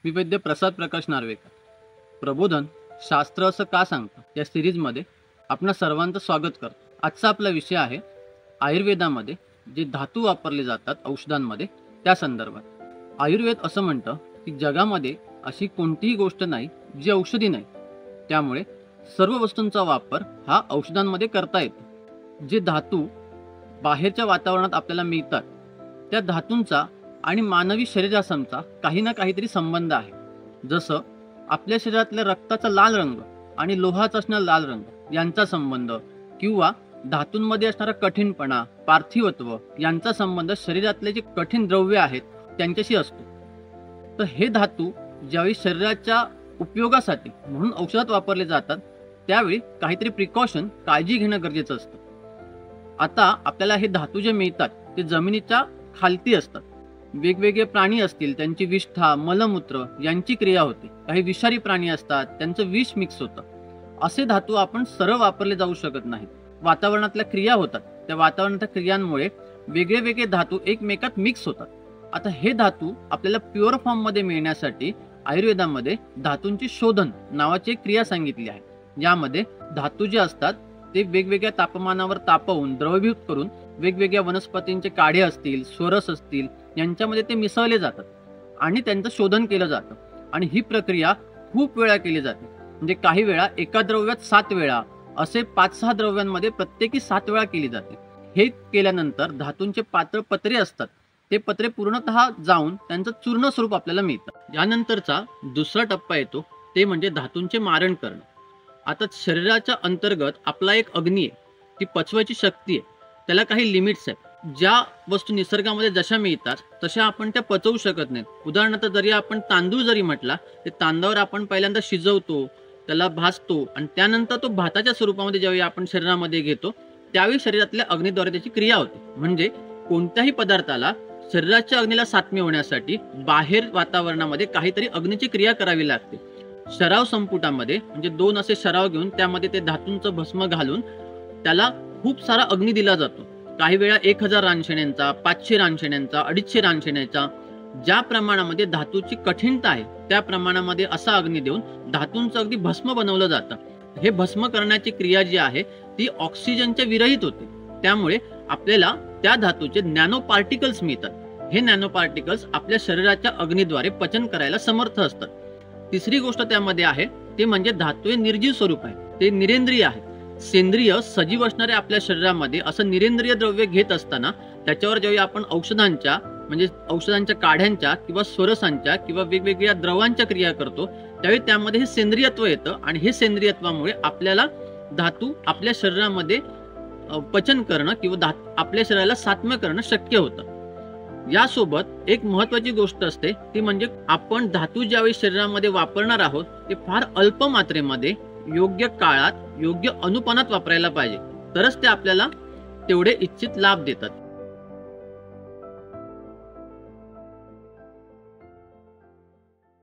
मी वैद्य प्रसाद प्रकाश नार्वेकर. प्रबोधन शास्त्र असं का सांगतं या सिरीजमध्ये आपणा सर्वांचं स्वागत करतो. आजचा आपला विषय आहे आयुर्वेदामध्ये जे धातू वापरले जातात औषधांमध्ये त्या संदर्भात. आयुर्वेद असं म्हणतं की जगामध्ये अशी कोणतीही गोष्ट नाही जी औषधी नाही, त्यामुळे सर्व वस्तूंचा वापर हा औषधांमध्ये करता येतो. जे धातू बाहेरच्या वातावरणात आपल्याला मिळतात त्या धातूंचा आणि मानवी शरीरासमचा काही ना काहीतरी संबंध आहे. जसं आपल्या शरीरातल्या रक्ताचा लाल रंग आणि लोहाचा असणारा लाल रंग यांचा संबंध, किंवा धातूंमध्ये असणारा कठीणपणा, पार्थिवत्व यांचा संबंध शरीरातले जे कठीण द्रव्य आहेत त्यांच्याशी असतो. तर हे धातू ज्यावेळी शरीराच्या उपयोगासाठी म्हणून औषधात वापरले जातात त्यावेळी काहीतरी प्रिकॉशन, काळजी घेणं गरजेचं असतं. आता आपल्याला हे धातू जे मिळतात ते जमिनीच्या खालती असतात. वेगवेगळे प्राणी असतील त्यांची विष्ठा, मलमूत्र यांची क्रिया होते. काही विषारी प्राणी असतात त्यांचं विष मिक्स होतं. असे धातू आपण सरळ वापरले जाऊ शकत नाहीत. वातावरणातल्या क्रिया होतात, त्या वातावरणातल्या क्रियांमुळे वेगळे वेगळे धातू एकमेकात मिक्स होतात. आता हे धातू आपल्याला प्युअर फॉर्म मध्ये मिळण्यासाठी आयुर्वेदामध्ये धातूंची शोधन नावाची एक क्रिया सांगितली आहे. यामध्ये धातू जे असतात ते वेगवेगळ्या तापमानावर तापवून द्रवीभूत करून वेगवेगळ्या वनस्पतींचे काढे असतील, स्वरस असतील यांच्यामध्ये ते मिसळले जातात आणि त्यांचं शोधन केलं जातं. आणि ही प्रक्रिया खूप वेळा केली जाते. म्हणजे काही वेळा एका द्रव्यात 7 वेळा, असे 5-6 द्रव्यांमध्ये प्रत्येकी 7 वेळा केली जाते. हे केल्यानंतर धातूंचे पातळ पत्रे असतात, ते पत्रे पूर्णतः जाऊन त्यांचं चूर्ण स्वरूप आपल्याला मिळतं. यानंतरचा दुसरा टप्पा येतो ते म्हणजे धातूंचे मारण करणं. आता शरीराच्या अंतर्गत आपला एक अग्नी आहे, ती पचवायची शक्ती आहे, त्याला काही लिमिट्स आहेत. ज्या वस्तू निसर्गामध्ये जशा मिळतात तशा आपण त्या पचवू शकत नाहीत. उदाहरणार्थ जरी आपण तांदूळ जरी म्हटला, ते तांदळावर आपण पहिल्यांदा शिजवतो, त्याला भाजतो आणि त्यानंतर तो भाताच्या स्वरूपामध्ये ज्यावेळी आपण शरीरामध्ये घेतो त्यावेळी शरीरातल्या अग्नीद्वारे त्याची क्रिया होते. म्हणजे कोणत्याही पदार्थाला शरीराच्या अग्नीला साथमी होण्यासाठी बाहेर वातावरणामध्ये काहीतरी अग्नीची क्रिया करावी लागते. शराव संपुटामध्ये म्हणजे 2 असे शराव घेऊन त्यामध्ये ते धातूंचं भस्म घालून त्याला खूप सारा अग्नी दिला जातो. काही वेळा 1000 रानशेण्यांचा, 500 रानशेण्यांचा, 250 रानशेण्यांचा. ज्या प्रमाणामध्ये धातूची कठीणता आहे त्या प्रमाणामध्ये असा अग्नी देऊन धातूंचं अगदी भस्म बनवलं जातं. हे भस्म करण्याची क्रिया जी आहे ती ऑक्सिजनच्या विरहित होते. त्यामुळे आपल्याला त्या धातूचे नॅनो पार्टिकल्स मिळतात. हे नॅनो पार्टिकल्स आपल्या शरीराच्या अग्नीद्वारे पचन करायला समर्थ असतात. तिसरी गोष्ट त्यामध्ये आहे ते म्हणजे धातू हे निर्जीव स्वरूप आहे, ते निरेंद्रिय आहे. सेंद्रिय सजीव असणारे आपल्या शरीरामध्ये असं निरेंद्रिय द्रव्य घेत असताना त्याच्यावर जेव्हा आपण औषधांच्या काढ्यांच्या किंवा स्वरसांच्या किंवा वेगवेगळ्या द्रवांच्या क्रिया करतो त्यावेळी त्यामध्ये हे सेंद्रियत्व येतं आणि हे सेंद्रियत्वामुळे आपल्याला धातू आपल्या शरीरामध्ये पचन करणं किंवा आपल्या शरीराला सात्म्य करणं शक्य होतं. यासोबत एक महत्वाची गोष्ट असते ती म्हणजे आपण धातू ज्यावेळी शरीरामध्ये वापरणार आहोत ते फार अल्प मात्रेमध्ये, योग्य काळात, योग्य अनुपानात वापरायला पाहिजे. तरच ते आपल्याला तेवढे इच्छित लाभ देतात.